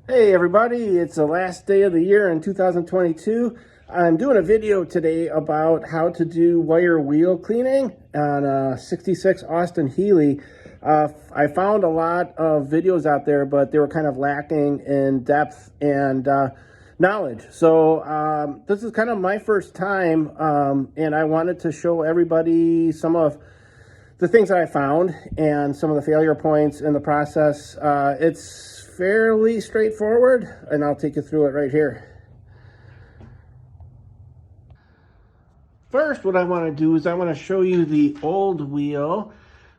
Hey everybody, it's the last day of the year in 2022. I'm doing a video today about how to do wire wheel cleaning on a 66 Austin Healey. I found a lot of videos out there, but they were kind of lacking in depth and knowledge. So this is kind of my first time, and I wanted to show everybody some of the things that I found and some of the failure points in the process. It's fairly straightforward, and I'll take you through it right here. First, what I want to do is I want to show you the old wheel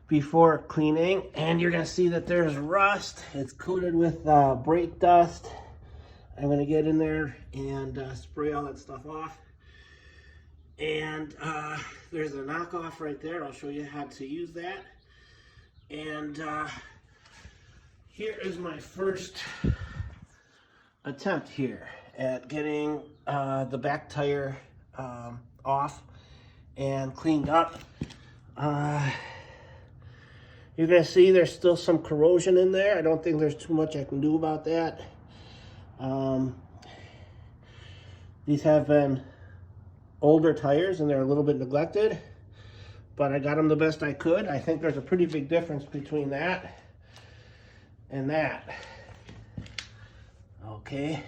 before cleaning, and you're going to see that there's rust. It's coated with brake dust. I'm going to get in there and spray all that stuff off. And there's a knockoff right there. I'll show you how to use that. And here is my first attempt here at getting the back tire off and cleaned up. You're going to see there's still some corrosion in there. I don't think there's too much I can do about that. These have been older tires and they're a little bit neglected, but I got them the best I could. I think there's a pretty big difference between that and that. Okay,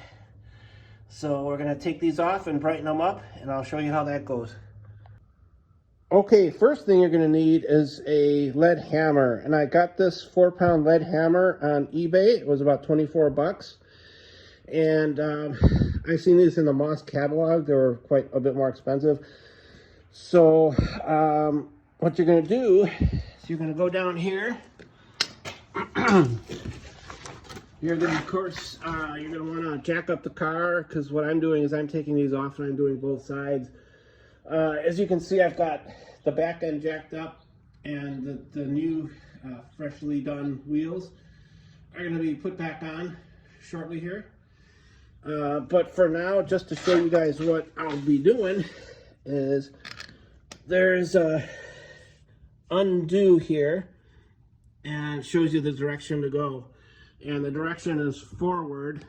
so we're gonna take these off and brighten them up, and I'll show you how that goes. Okay, first thing you're gonna need is a lead hammer, and I got this 4-pound lead hammer on eBay. It was about 24 bucks. And I've seen these in the Moss catalog. They were quite a bit more expensive. So what you're going to do is you're going to go down here. You're going to, of course, you're going to want to jack up the car, because what I'm doing is I'm taking these off and I'm doing both sides. As you can see, I've got the back end jacked up, and the new freshly done wheels are going to be put back on shortly here. But for now, just to show you guys what I'll be doing, is there's a undo here, and it shows you the direction to go. And the direction is forward,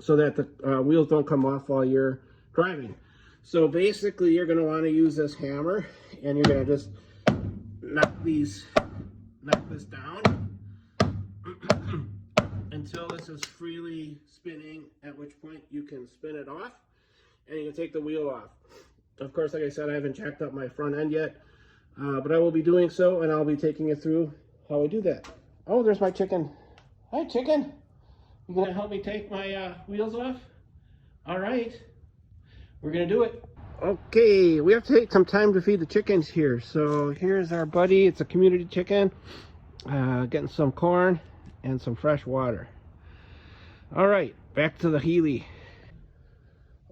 so that the wheels don't come off while you're driving. So basically, you're going to want to use this hammer, and you're going to just knock this down until this is freely spinning, at which point you can spin it off and you can take the wheel off. Of course, like I said, I haven't jacked up my front end yet, but I will be doing so, and I'll be taking you through how I do that. Oh, there's my chicken. Hi, chicken. You gonna help me take my wheels off? All right, we're gonna do it. Okay, we have to take some time to feed the chickens here. So here's our buddy. It's a community chicken, getting some corn and some fresh water. All right, back to the Healey.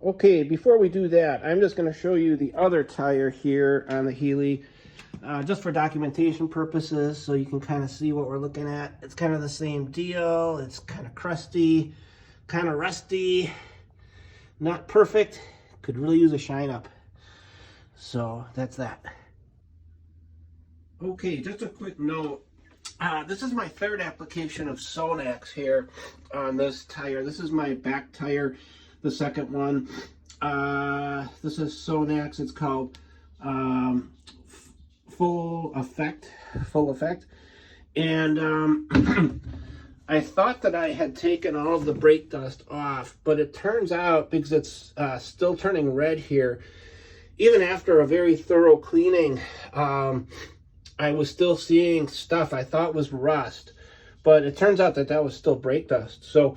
Okay, before we do that, I'm just going to show you the other tire here on the Healey, just for documentation purposes, so you can kind of see what we're looking at. It's kind of the same deal. It's kind of crusty, kind of rusty, not perfect. Could really use a shine up. So that's that. Okay, just a quick note. This is my third application of Sonax here on this tire. This is my back tire, the second one. This is Sonax. It's called Full Effect. And I thought that I had taken all of the brake dust off, but it turns out, because it's still turning red here, even after a very thorough cleaning, I was still seeing stuff I thought was rust, but it turns out that that was still brake dust. So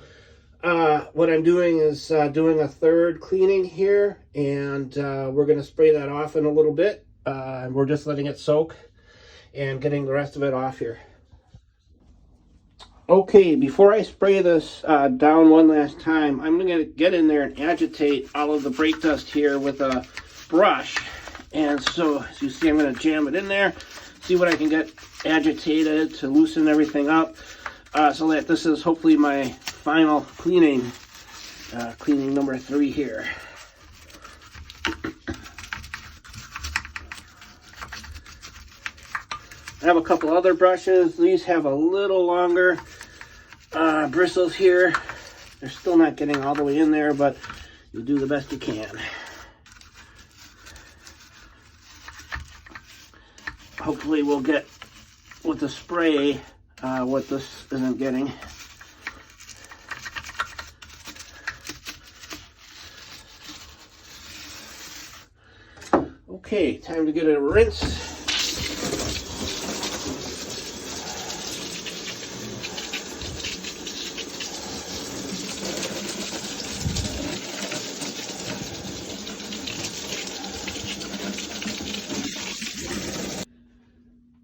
what I'm doing is doing a third cleaning here, and we're going to spray that off in a little bit. We're just letting it soak and getting the rest of it off here. Okay, before I spray this down one last time, I'm going to get in there and agitate all of the brake dust here with a brush. And so, as you see, I'm going to jam it in there, see what I can get agitated to loosen everything up, so that this is hopefully my final cleaning, cleaning number 3 here. I have a couple other brushes. These have a little longer bristles here. They're still not getting all the way in there, but you'll do the best you can. Hopefully we'll get with the spray what this isn't getting. Okay, time to get a rinse.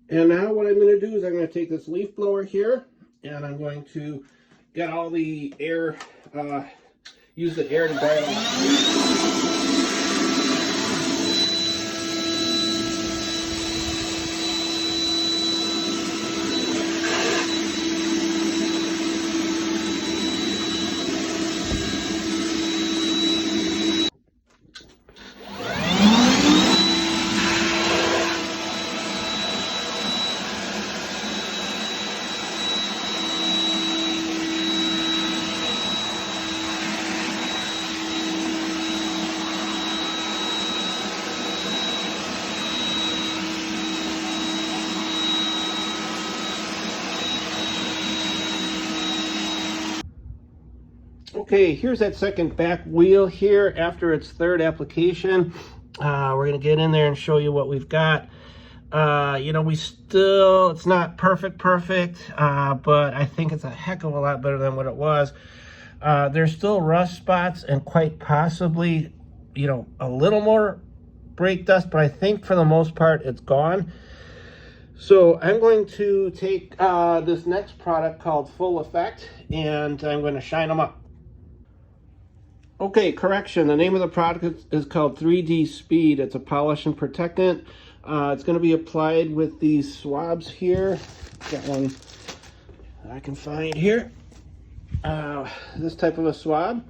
And now what I'm going to do is I'm going to take this leaf blower here and I'm going to get all the air, use the air to dry it off. Okay, here's that second back wheel here after its third application. We're going to get in there and show you what we've got. You know, it's not perfect, but I think it's a heck of a lot better than what it was. There's still rust spots and quite possibly, you know, a little more brake dust, but I think for the most part it's gone. So I'm going to take this next product called Full Effect and I'm going to shine them up. Okay, correction. The name of the product is called 3D Speed. It's a polish and protectant. It's going to be applied with these swabs here. Got one that I can find here. This type of a swab.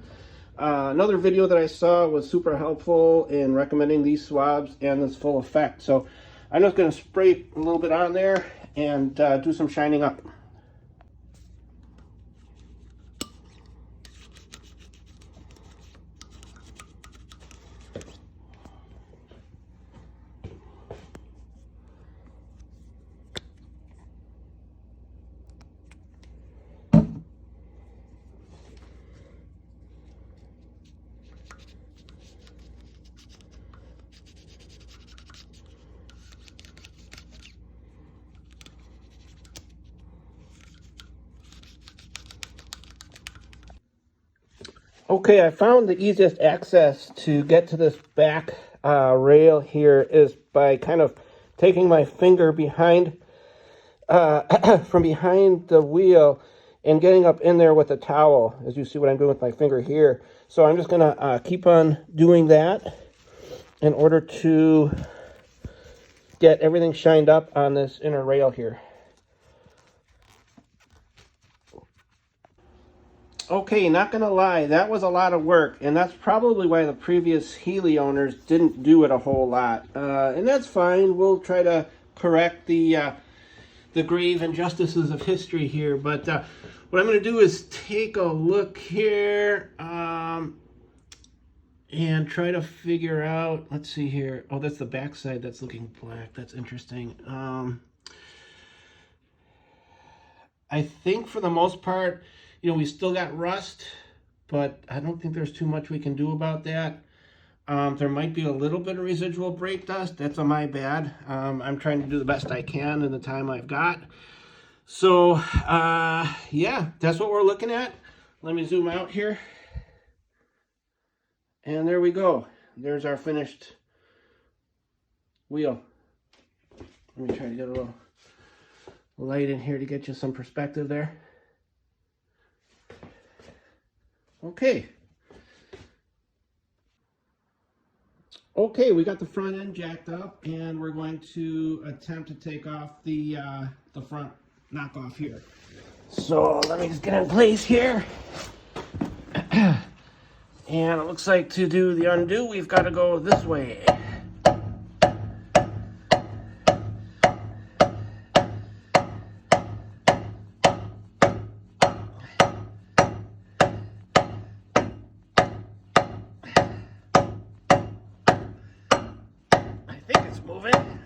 Another video that I saw was super helpful in recommending these swabs and this Full Effect. So I'm just going to spray a little bit on there and do some shining up. Okay, I found the easiest access to get to this back rail here is by kind of taking my finger behind, from behind the wheel and getting up in there with a towel, as you see what I'm doing with my finger here. So I'm just going to keep on doing that in order to get everything shined up on this inner rail here. Okay, not gonna lie, that was a lot of work, and that's probably why the previous Healey owners didn't do it a whole lot. And that's fine. We'll try to correct the grave injustices of history here. But what I'm gonna do is take a look here and try to figure out. Let's see here. Oh, that's the back side that's looking black. That's interesting. I think for the most part, you know, we still got rust, but I don't think there's too much we can do about that. There might be a little bit of residual brake dust. That's on my bad. I'm trying to do the best I can in the time I've got. So, yeah, that's what we're looking at. Let me zoom out here. And there we go. There's our finished wheel. Let me try to get a little light in here to get you some perspective there. Okay. Okay, we got the front end jacked up, and we're going to attempt to take off the front knockoff here. So let me just get in place here. And it looks like to do the undo, we've got to go this way.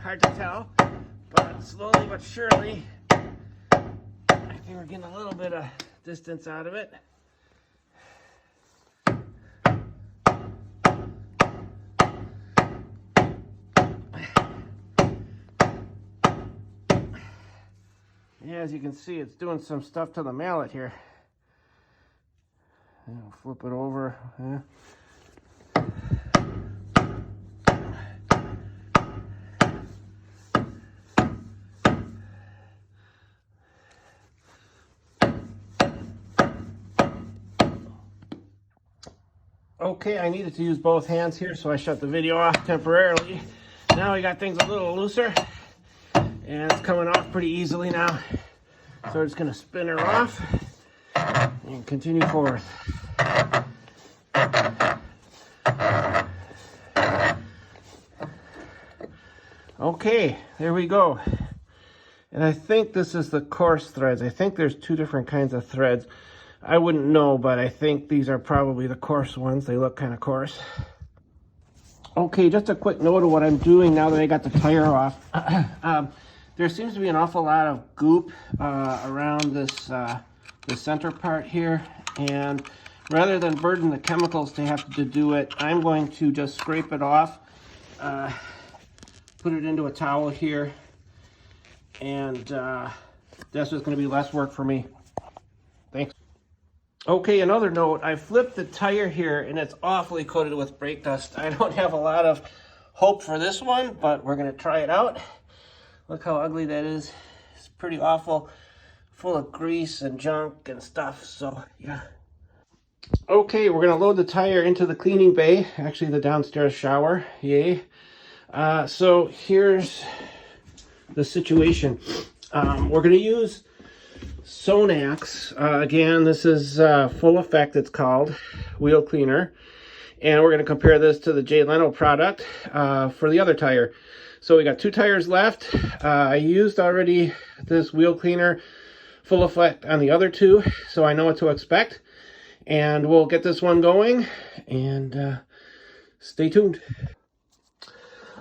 hard to tell, but slowly but surely, I think we're getting a little bit of distance out of it. Yeah, as you can see, it's doing some stuff to the mallet here. I'll flip it over. Yeah. Okay, I needed to use both hands here, so I shut the video off temporarily. Now we got things a little looser, and it's coming off pretty easily now. So we're just going to spin her off and continue forward. Okay, there we go. And I think this is the coarse threads. I think there's two different kinds of threads. I wouldn't know, but I think these are probably the coarse ones. They look kind of coarse. Okay, just a quick note of what I'm doing now that I got the tire off. There seems to be an awful lot of goop around this the center part here, and rather than burden the chemicals to have to do it, I'm going to just scrape it off, put it into a towel here, and that's just going to be less work for me. Thanks. Okay, another note, I flipped the tire here and it's awfully coated with brake dust. I don't have a lot of hope for this one, but we're going to try it out. Look how ugly that is. It's pretty awful, full of grease and junk and stuff, so yeah. Okay, we're going to load the tire into the cleaning bay, actually the downstairs shower, yay. So here's the situation. We're going to use Sonax. Again, this is Full Effect, it's called, wheel cleaner. And we're going to compare this to the Leno product for the other tire. So we got two tires left. I used already this wheel cleaner Full Effect on the other two, so I know what to expect. And we'll get this one going, and stay tuned.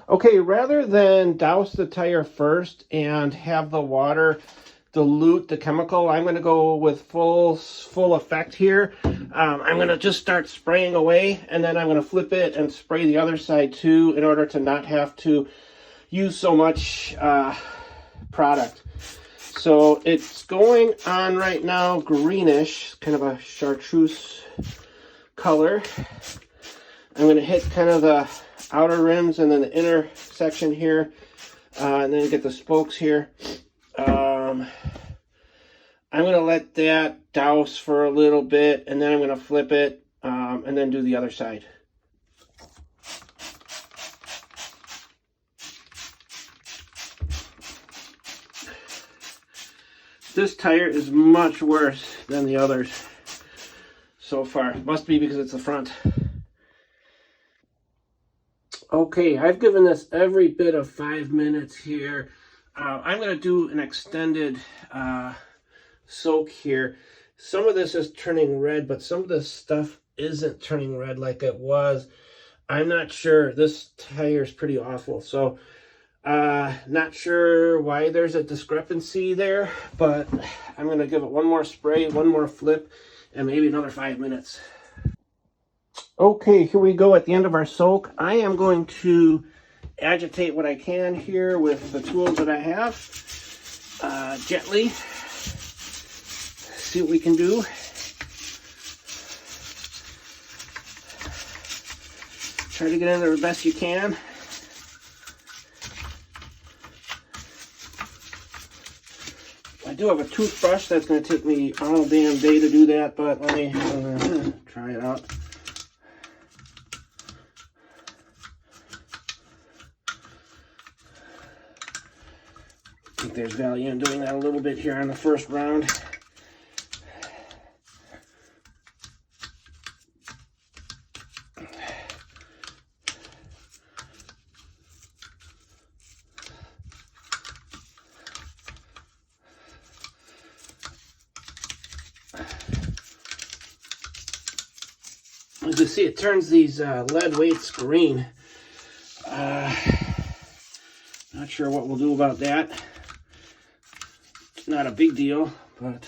Okay, rather than douse the tire first and have the water dilute the chemical, I'm going to go with full effect here. I'm going to just start spraying away, and then I'm going to flip it and spray the other side too, in order to not have to use so much product. So it's going on right now greenish, kind of a chartreuse color. I'm going to hit kind of the outer rims and then the inner section here, and then get the spokes here. I'm going to let that douse for a little bit, and then I'm going to flip it and then do the other side. This tire is much worse than the others so far. It must be because it's the front. Okay, I've given this every bit of 5 minutes here. I'm going to do an extended soak here. Some of this is turning red, but some of this stuff isn't turning red like it was. I'm not sure. This tire is pretty awful. So, not sure why there's a discrepancy there, but I'm going to give it one more spray, one more flip, and maybe another 5 minutes. Okay, here we go at the end of our soak. I am going to agitate what I can here with the tools that I have, gently. See what we can do. Try to get in there the best you can. I do have a toothbrush. That's going to take me all damn day to do that, but let me try it out. I think there's value in doing that a little bit here on the first round. As you see, it turns these lead weights green. Not Not sure what we'll do about that. It's not a big deal, but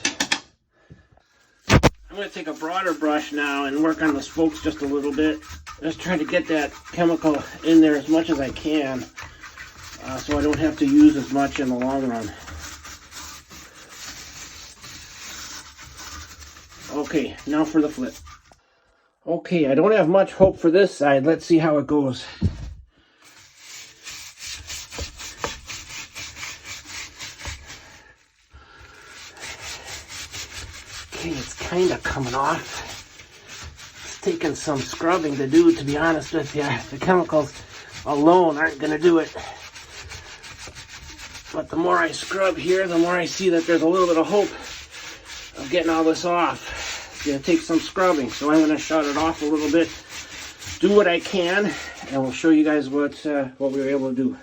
I'm going to take a broader brush now and work on the spokes just a little bit. Just try to get that chemical in there as much as I can, so I don't have to use as much in the long run. Okay, now for the flip. Okay, I don't have much hope for this side. Let's see how it goes. Okay, it's kind of coming off. It's taking some scrubbing to do, to be honest with you. The chemicals alone aren't going to do it. But the more I scrub here, the more I see that there's a little bit of hope of getting all this off. It's going to take some scrubbing, so I'm going to shut it off a little bit, do what I can, and we'll show you guys what we were able to do.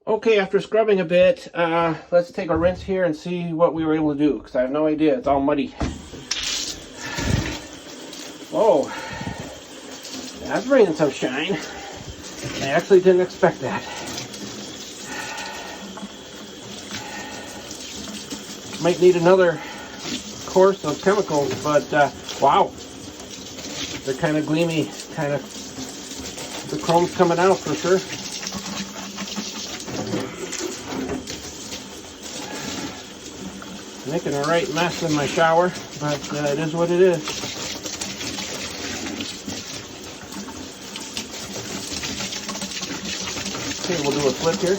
Okay, after scrubbing a bit, let's take a rinse here and see what we were able to do, because I have no idea. It's all muddy. Whoa, that's bringing some shine. I actually didn't expect that. Might need another course of chemicals, but wow, they're kind of gleamy, kind of, the chrome's coming out for sure. Making a right mess in my shower, but it is what it is. Okay, we'll do a flip here.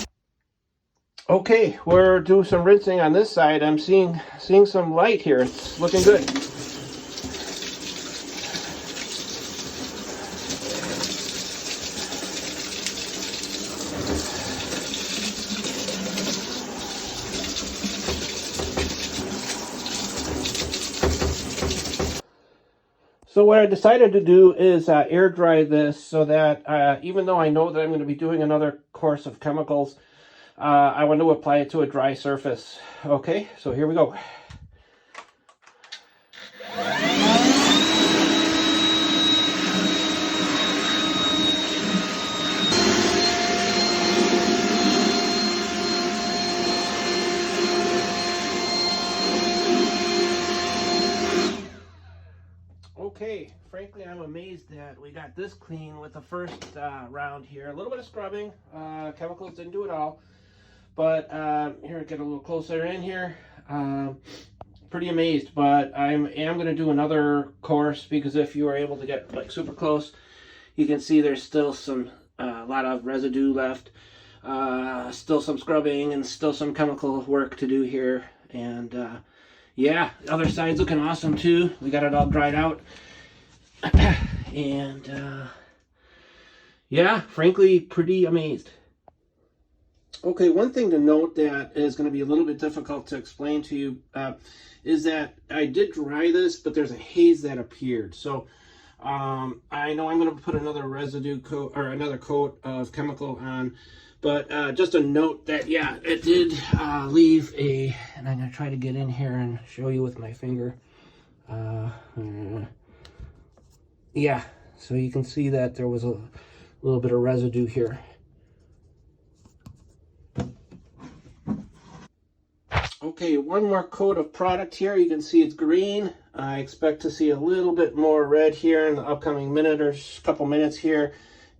Okay, we're doing some rinsing on this side. I'm seeing some light here. It's looking good. So what I decided to do is air dry this so that even though I know that I'm going to be doing another course of chemicals, I want to apply it to a dry surface. Okay, so here we go. Okay, frankly, I'm amazed that we got this clean with the first round here. A little bit of scrubbing. Chemicals didn't do it all. But here, get a little closer in here. Pretty amazed, but I am going to do another course, because if you are able to get like super close, you can see there's still some a lot of residue left. Still some scrubbing and still some chemical work to do here. And yeah, the other side's looking awesome too. We got it all dried out. And yeah, frankly, pretty amazed. Okay, one thing to note that is going to be a little bit difficult to explain to you is that I did dry this, but there's a haze that appeared. So I know I'm going to put another residue coat or another coat of chemical on, but just a note that, yeah, it did leave a, and I'm going to try to get in here and show you with my finger. Yeah, so you can see that there was a little bit of residue here. Okay, one more coat of product here. You can see it's green. I expect to see a little bit more red here in the upcoming minute or couple minutes here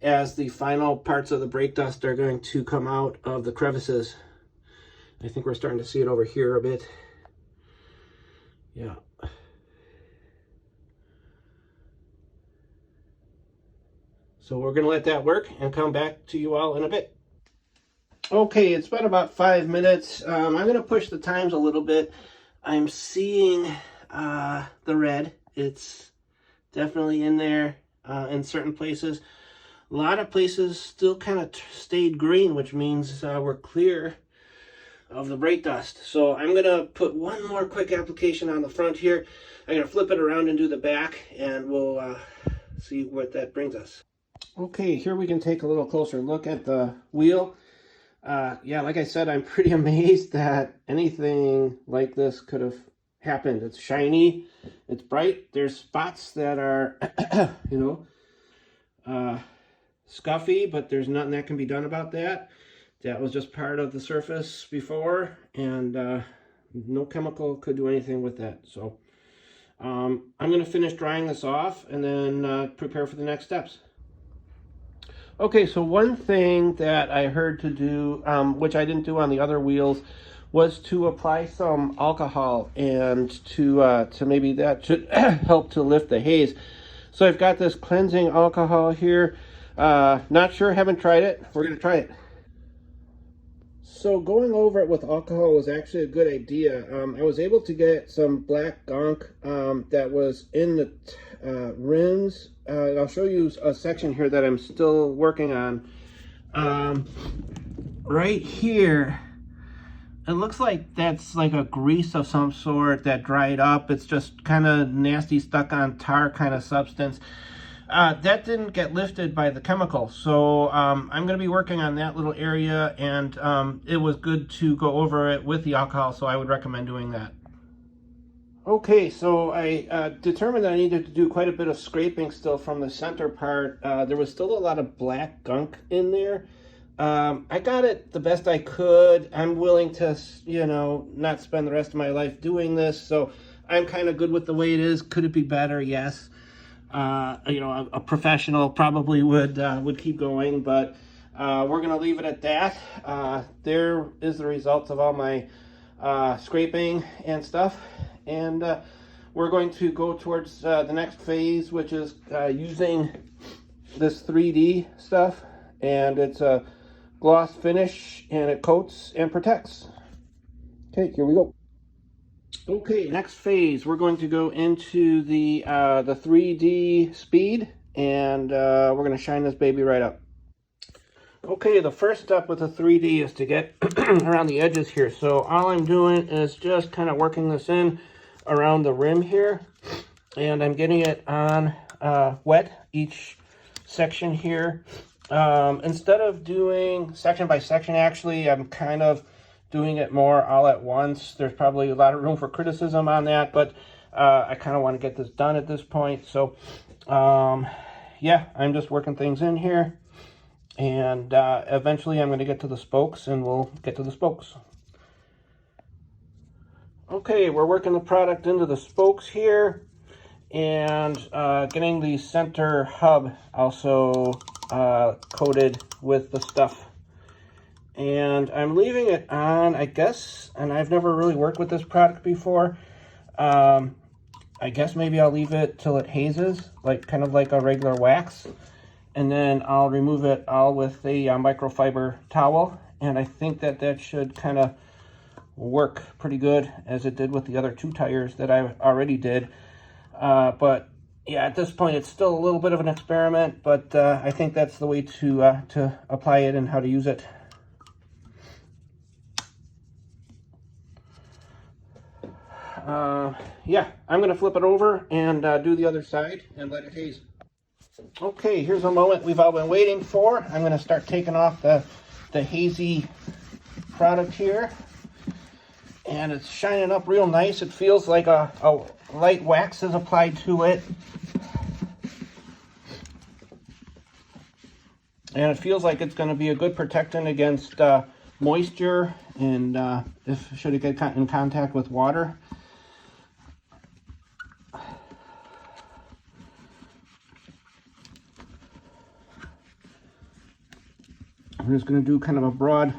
as the final parts of the brake dust are going to come out of the crevices. I think we're starting to see it over here a bit. Yeah. So we're going to let that work and come back to you all in a bit. Okay, it's been about 5 minutes. I'm going to push the times a little bit. I'm seeing the red. It's definitely in there in certain places. A lot of places still kind of stayed green, which means we're clear of the brake dust. So I'm going to put one more quick application on the front here. I'm going to flip it around and do the back, and we'll see what that brings us. Okay, here we can take a little closer look at the wheel. Yeah, like I said, I'm pretty amazed that anything like this could have happened. It's shiny, it's bright. There's spots that are, you know, scuffy, but there's nothing that can be done about that. That was just part of the surface before, and no chemical could do anything with that. So I'm going to finish drying this off and then prepare for the next steps. Okay, so one thing that I heard to do, which I didn't do on the other wheels, was to apply some alcohol, and to maybe that should help to lift the haze. So I've got this cleansing alcohol here. Not sure, haven't tried it. We're going to try it. So going over it with alcohol was actually a good idea. I was able to get some black gunk that was in the rims. I'll show you a section here that I'm still working on. Right here, it looks like that's like a grease of some sort that dried up. It's just kind of nasty, stuck on tar kind of substance. That didn't get lifted by the chemical, so I'm going to be working on that little area, and it was good to go over it with the alcohol, so I would recommend doing that. Okay, so I determined that I needed to do quite a bit of scraping still from the center part. There was still a lot of black gunk in there. I got it the best I could. I'm willing to, you know, not spend the rest of my life doing this, so I'm kind of good with the way it is. Could it be better? Yes. You know, a professional probably would keep going, but we're going to leave it at that. There is the results of all my scraping and stuff, and we're going to go towards the next phase, which is using this 3D stuff, and it's a gloss finish, and it coats and protects. Okay, here we go. Okay, next phase, we're going to go into the 3D Speed, and we're going to shine this baby right up. Okay, the first step with the 3D is to get around the edges here. So all I'm doing is just kind of working this in around the rim here, and I'm getting it on wet, each section here. Instead of doing section by section, actually, I'm kind of doing it more all at once. There's probably a lot of room for criticism on that, but I kind of want to get this done at this point. So yeah, I'm just working things in here, and eventually I'm going to get to the spokes, and we'll get to the spokes. Okay, we're working the product into the spokes here, and getting the center hub also coated with the stuff. And I'm leaving it on, I guess, and I've never really worked with this product before. I guess maybe I'll leave it till it hazes, like kind of like a regular wax. And then I'll remove it all with a microfiber towel. And I think that that should kind of work pretty good, as it did with the other two tires that I already did. But yeah, at this point, it's still a little bit of an experiment, but I think that's the way to apply it and how to use it. Yeah, I'm going to flip it over and do the other side and let it haze. Okay, here's a moment we've all been waiting for. I'm going to start taking off the hazy product here. And it's shining up real nice. It feels like a light wax is applied to it. And it feels like it's going to be a good protectant against moisture, and should it get in contact with water. I'm just going to do kind of a broad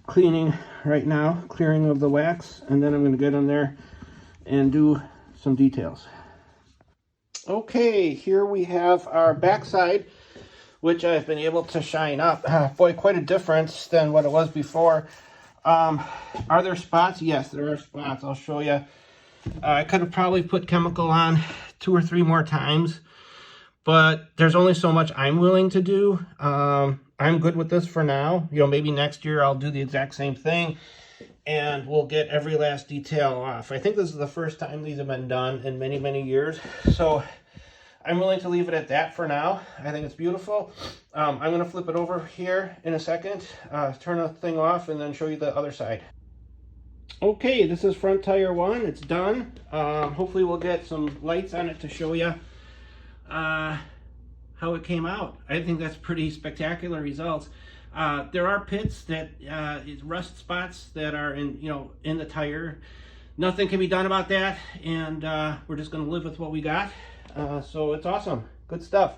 cleaning right now, clearing of the wax, and then I'm going to get in there and do some details. Okay, here we have our backside, which I've been able to shine up. Boy, quite a difference than what it was before. Are there spots? Yes, there are spots. I'll show you. I could have probably put chemical on 2 or 3 more times, but there's only so much I'm willing to do. I'm good with this for now. You know, maybe next year I'll do the exact same thing, and we'll get every last detail off. I think this is the first time these have been done in many, many years. So I'm willing to leave it at that for now. I think it's beautiful. I'm going to flip it over here in a second, turn the thing off, and then show you the other side. Okay, this is front tire 1. It's done. Hopefully we'll get some lights on it to show you. how it came out. I think that's pretty spectacular results. There are pits that rust spots that are in the tire. Nothing can be done about that, and we're just going to live with what we got. So it's awesome. Good stuff.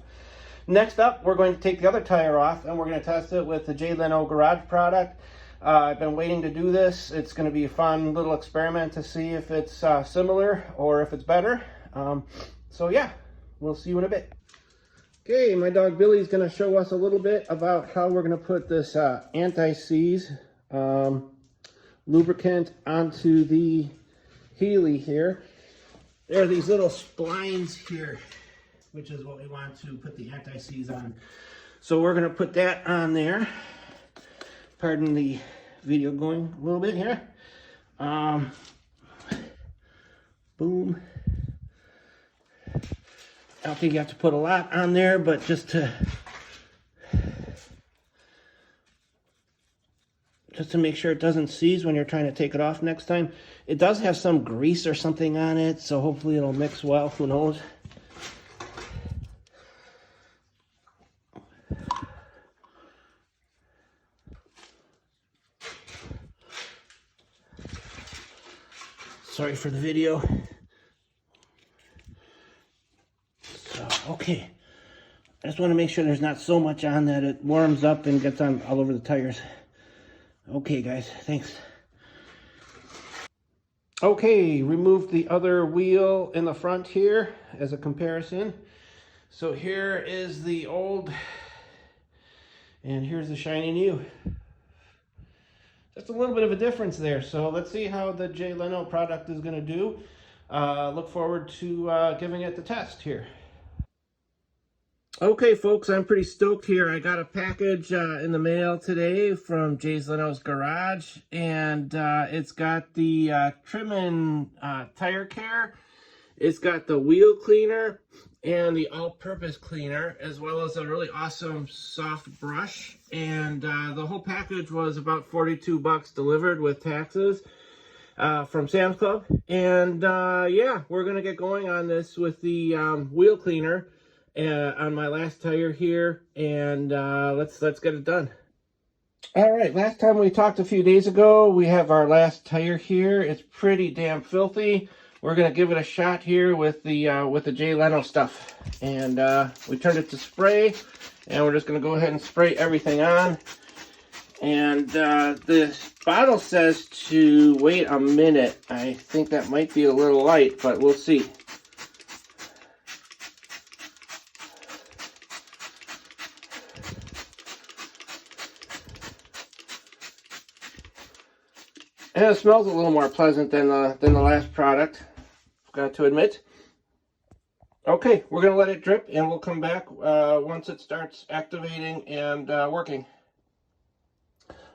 Next up, we're going to take the other tire off, and we're going to test it with the Leno Garage product. I've been waiting to do this. It's going to be a fun little experiment to see if it's similar or if it's better. So yeah, we'll see you in a bit. Okay, my dog Billy's going to show us a little bit about how we're going to put this anti-seize lubricant onto the Healey here. There are these little splines here, which is what we want to put the anti-seize on. So we're going to put that on there. Pardon the video going a little bit here. Boom. I don't think you have to put a lot on there, but just to make sure it doesn't seize when you're trying to take it off next time. It does have some grease or something on it, so hopefully it'll mix well. Who knows? Sorry for the video. So, okay. I just want to make sure there's not so much on that it warms up and gets on all over the tires. Okay, guys, thanks. Okay, removed the other wheel in the front here as a comparison. So here is the old, and here's the shiny new. Just a little bit of a difference there. So let's see how the Leno product is going to do. Look forward to giving it the test here. Okay, folks, I'm pretty stoked here. I got a package in the mail today from Leno's Garage, and it's got the trim and tire care. It's got the wheel cleaner and the all-purpose cleaner, as well as a really awesome soft brush. And the whole package was about 42 bucks delivered with taxes from Sam's Club. And yeah, we're gonna get going on this with the wheel cleaner on my last tire here, and let's get it done. All right, last time we talked a few days ago, we have our last tire here. It's pretty damn filthy. We're gonna give it a shot here with the Leno stuff, and we turned it to spray, and we're just gonna go ahead and spray everything on. And this bottle says to wait a minute. I think that might be a little light, but we'll see. And it smells a little more pleasant than the last product, I've got to admit. Okay, we're going to let it drip, and we'll come back once it starts activating and working.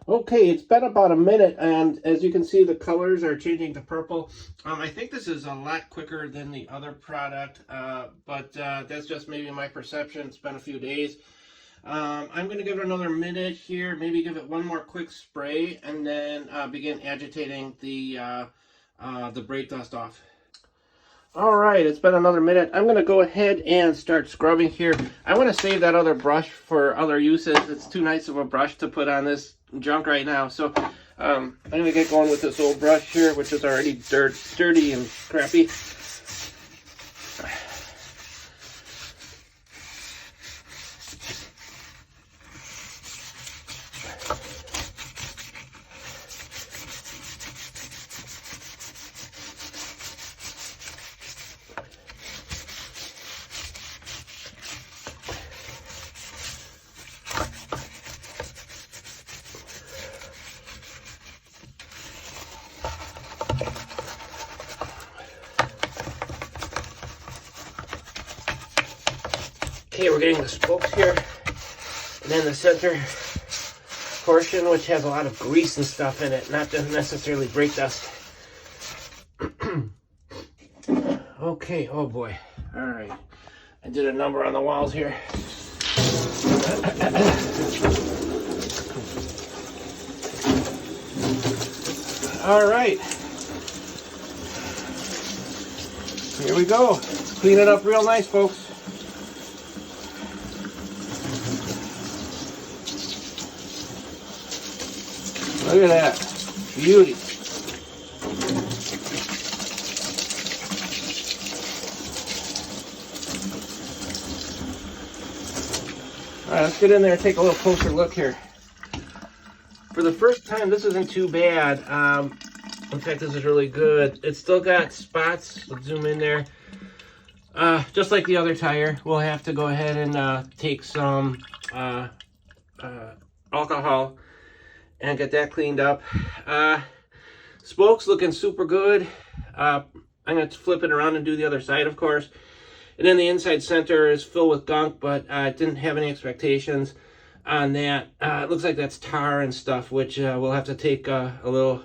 Okay, it's been about a minute, and as you can see, the colors are changing to purple. I think this is a lot quicker than the other product, but that's just maybe my perception. It's been a few days. I'm going to give it another minute here, maybe give it one more quick spray, and then begin agitating the brake dust off. All right, it's been another minute. I'm going to go ahead and start scrubbing here. I want to save that other brush for other uses. It's too nice of a brush to put on this junk right now. So I'm going to get going with this old brush here, which is already dirty and crappy. Okay, we're getting the spokes here, and then the center portion, which has a lot of grease and stuff in it, not just necessarily brake dust. Okay, oh boy. All right, I did a number on the walls here. All right, here we go. Clean it up real nice, folks. Look at that. Beauty. All right, let's get in there and take a little closer look here. For the first time, this isn't too bad. In fact, this is really good. It's still got spots. Let's zoom in there. Just like the other tire, we'll have to go ahead and take some alcohol and get that cleaned up. Spokes looking super good. I'm going to flip it around and do the other side, of course. And then the inside center is filled with gunk, but I didn't have any expectations on that. It looks like that's tar and stuff, which we'll have to take a little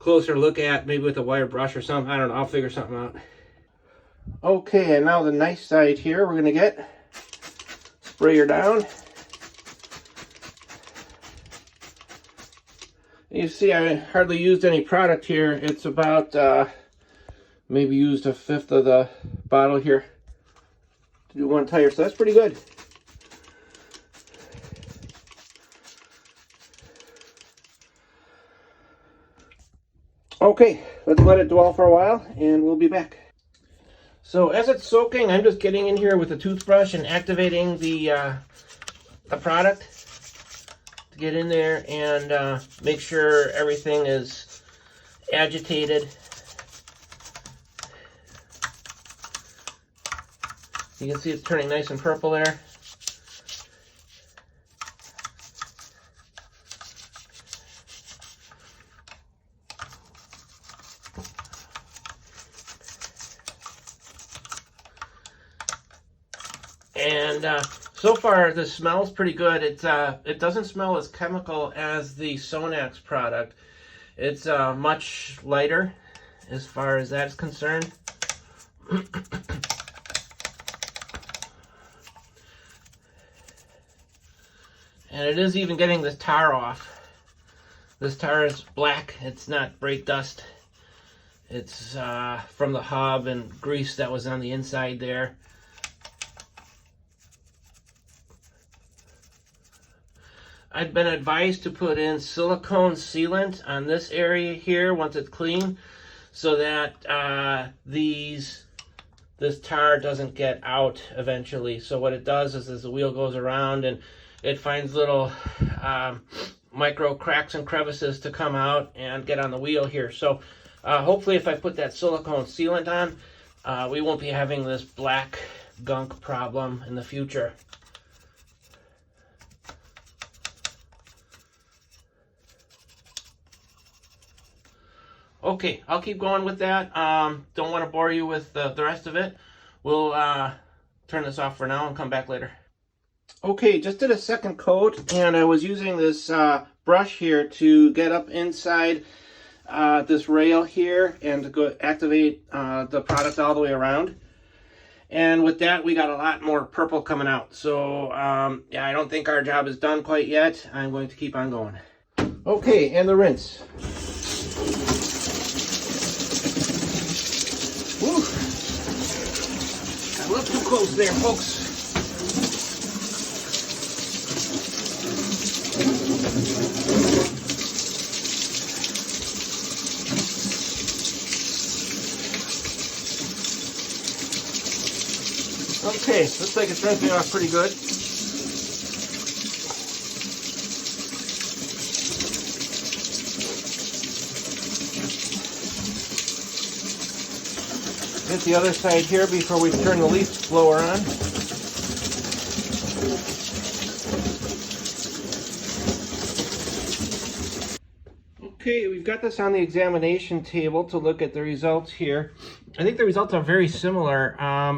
closer look at, maybe with a wire brush or something. I don't know. I'll figure something out. Okay, and now the nice side here, we're going to get sprayer down. You see, I hardly used any product here. It's about maybe used a fifth of the bottle here to do one tire, so that's pretty good. Okay, let's let it dwell for a while and we'll be back. So as it's soaking, I'm just getting in here with a toothbrush and activating the product to get in there and make sure everything is agitated. You can see it's turning nice and purple there. And so far, the smell's pretty good. It doesn't smell as chemical as the Sonax product. It's much lighter as far as that's concerned. And it is even getting the tar off. This tar is black. It's not brake dust. It's from the hub and grease that was on the inside there. I've been advised to put in silicone sealant on this area here once it's clean, so that this tar doesn't get out eventually. So what it does is, as the wheel goes around, and it finds little micro cracks and crevices to come out and get on the wheel here. So hopefully, if I put that silicone sealant on, we won't be having this black gunk problem in the future. Okay, I'll keep going with that. Don't want to bore you with the rest of it. We'll turn this off for now and come back later. Okay, just did a second coat, and I was using this brush here to get up inside this rail here and to go activate the product all the way around. And with that, we got a lot more purple coming out. So yeah, I don't think our job is done quite yet. I'm going to keep on going. Okay, and the rinse. Woo. A little too close there, folks. Okay, looks like it's rinsing off pretty good. Hit the other side here before we turn the leaf blower on. Okay, we've got this on the examination table to look at the results here. I think the results are very similar,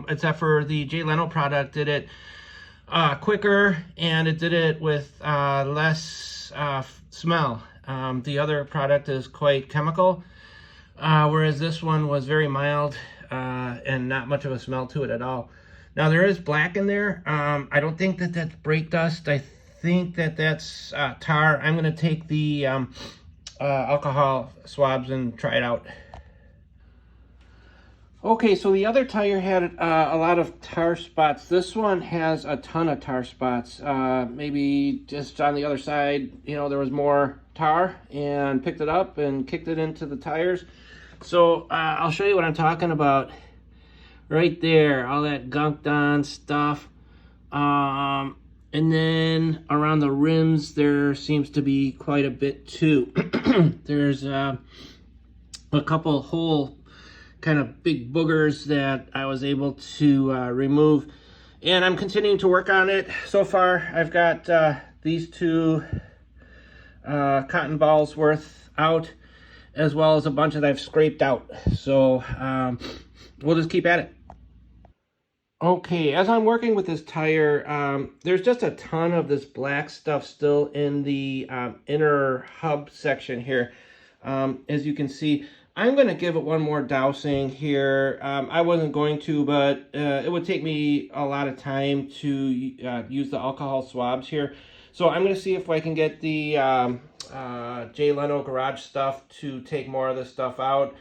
except for the Leno product did it quicker, and it did it with less smell. The other product is quite chemical, whereas this one was very mild and not much of a smell to it at all. Now, there is black in there. I don't think that that's brake dust. I think that that's tar. I'm going to take the alcohol swabs and try it out. Okay, so the other tire had a lot of tar spots. This one has a ton of tar spots. Maybe just on the other side, you know, there was more tar and picked it up and kicked it into the tires. So I'll show you what I'm talking about right there, all that gunked on stuff. And then around the rims there seems to be quite a bit too. There's a couple whole kind of big boogers that I was able to remove, and I'm continuing to work on it. So far I've got these two cotton balls worth out, as well as a bunch that I've scraped out. So we'll just keep at it. Okay, as I'm working with this tire, there's just a ton of this black stuff still in the inner hub section here. As you can see, I'm going to give it one more dousing here. I wasn't going to, but it would take me a lot of time to use the alcohol swabs here. So I'm going to see if I can get the Leno garage stuff to take more of this stuff out.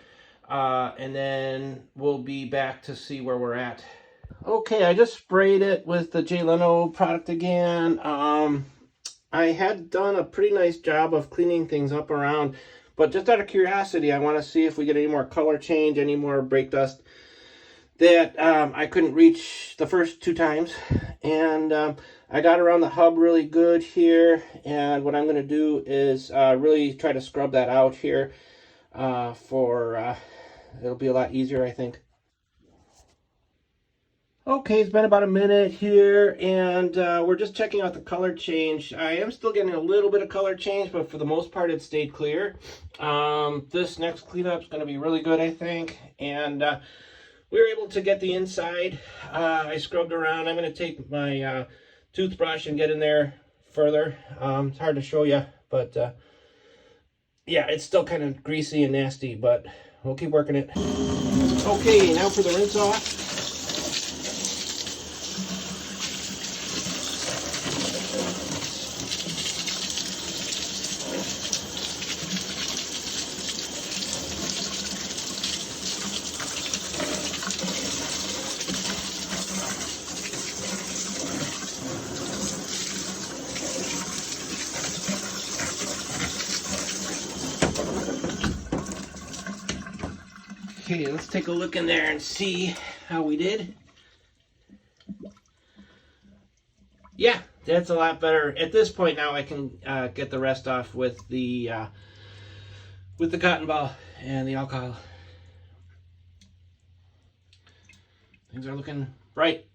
And then we'll be back to see where we're at. Okay, I just sprayed it with the Leno product again. I had done a pretty nice job of cleaning things up around, but just out of curiosity, I want to see if we get any more color change, any more brake dust that I couldn't reach the first 2 times. And I got around the hub really good here, and what I'm going to do is really try to scrub that out here it'll be a lot easier, I think. Okay, it's been about a minute here, and we're just checking out the color change. I am still getting a little bit of color change, but for the most part, it stayed clear. This next cleanup is going to be really good, I think. And we were able to get the inside. I scrubbed around. I'm going to take my toothbrush and get in there further. It's hard to show you, but yeah, it's still kind of greasy and nasty, but we'll keep working it. Okay, now for the rinse off. Okay, let's take a look in there and see how we did. Yeah, that's a lot better. At this point now, I can get the rest off with the cotton ball and the alcohol. Things are looking bright.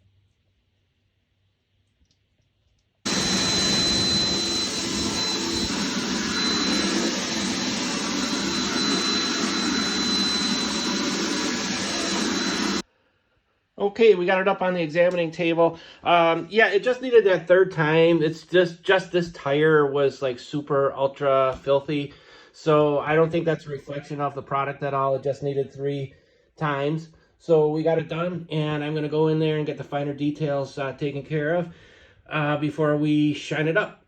Okay, we got it up on the examining table. Yeah, it just needed that 3rd time. It's just this tire was like super ultra filthy. So I don't think that's a reflection of the product at all. It just needed 3 times. So we got it done, and I'm gonna go in there and get the finer details taken care of before we shine it up.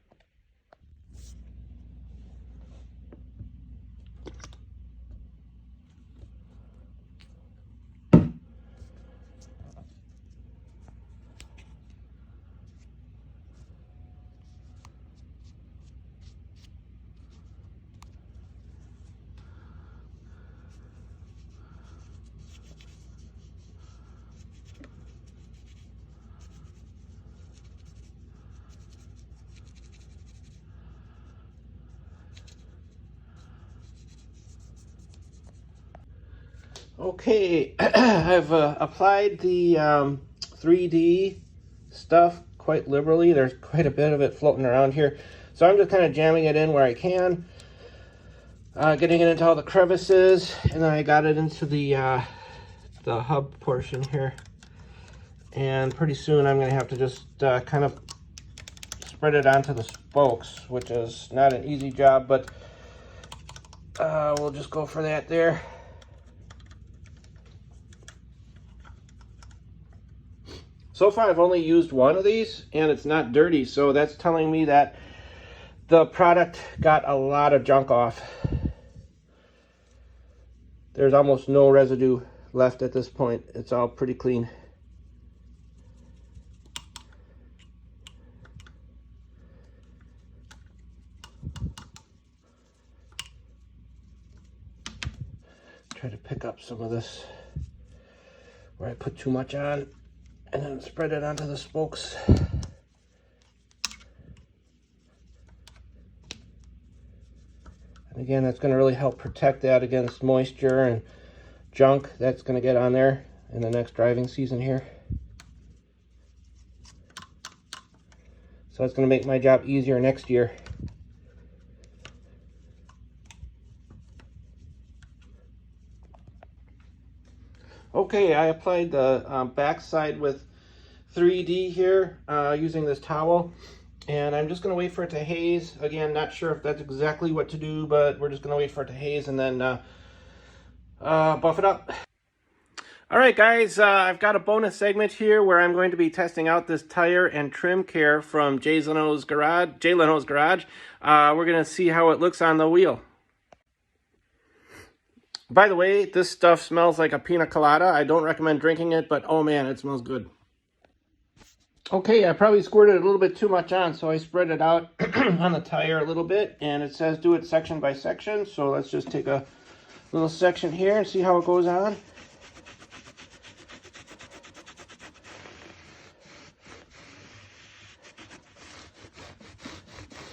Okay, I've applied the 3D stuff quite liberally. There's quite a bit of it floating around here. So I'm just kind of jamming it in where I can, getting it into all the crevices, and then I got it into the hub portion here. And pretty soon I'm going to have to just kind of spread it onto the spokes, which is not an easy job, but we'll just go for that there. So far, I've only used one of these, and it's not dirty, so that's telling me that the product got a lot of junk off. There's almost no residue left at this point. It's all pretty clean. Try to pick up some of this where I put too much on and then spread it onto the spokes. And again, that's going to really help protect that against moisture and junk that's going to get on there in the next driving season here. So it's going to make my job easier next year. Okay, I applied the backside with 3D here using this towel, and I'm just going to wait for it to haze. Again, not sure if that's exactly what to do, but we're just going to wait for it to haze and then buff it up. All right, guys, I've got a bonus segment here where I'm going to be testing out this tire and trim care from Jay Leno's Garage. We're going to see how it looks on the wheel. By the way, this stuff smells like a pina colada. I don't recommend drinking it, but oh man, it smells good. Okay, I probably squirted a little bit too much on, so I spread it out on the tire a little bit, and it says do it section by section. So let's just take a little section here and see how it goes on.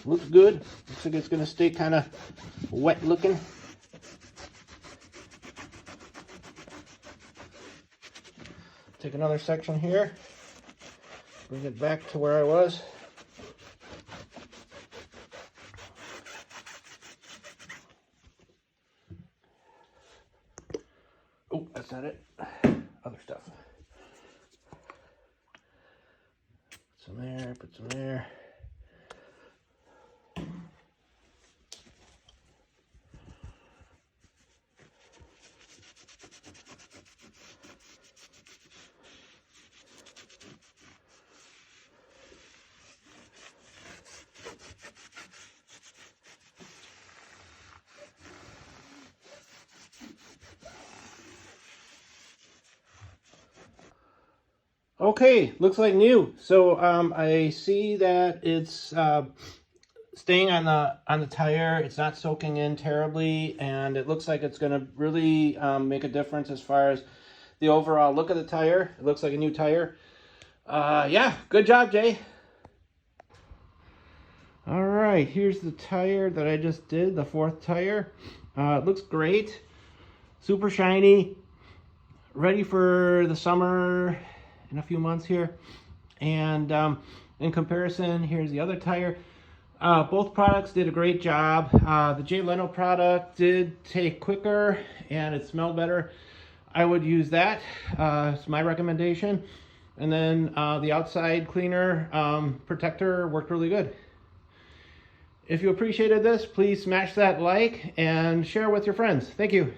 Looks good. Looks like it's going to stay kind of wet looking. Take another section here. Bring it back to where I was. Oh, that's not it. Other stuff. Put some there, put some there. Okay, looks like new. So I see that it's staying on the tire. It's not soaking in terribly, and it looks like it's going to really make a difference as far as the overall look of the tire. It looks like a new tire. Yeah, good job, Jay. All right, here's the tire that I just did, the fourth tire. It looks great, super shiny, ready for the summer in a few months here. And in comparison, here's the other tire. Both products did a great job. The Jay Leno product did take quicker and it smelled better. I would use that. It's my recommendation. And then the outside cleaner protector worked really good. If you appreciated this, please smash that like and share with your friends. Thank you.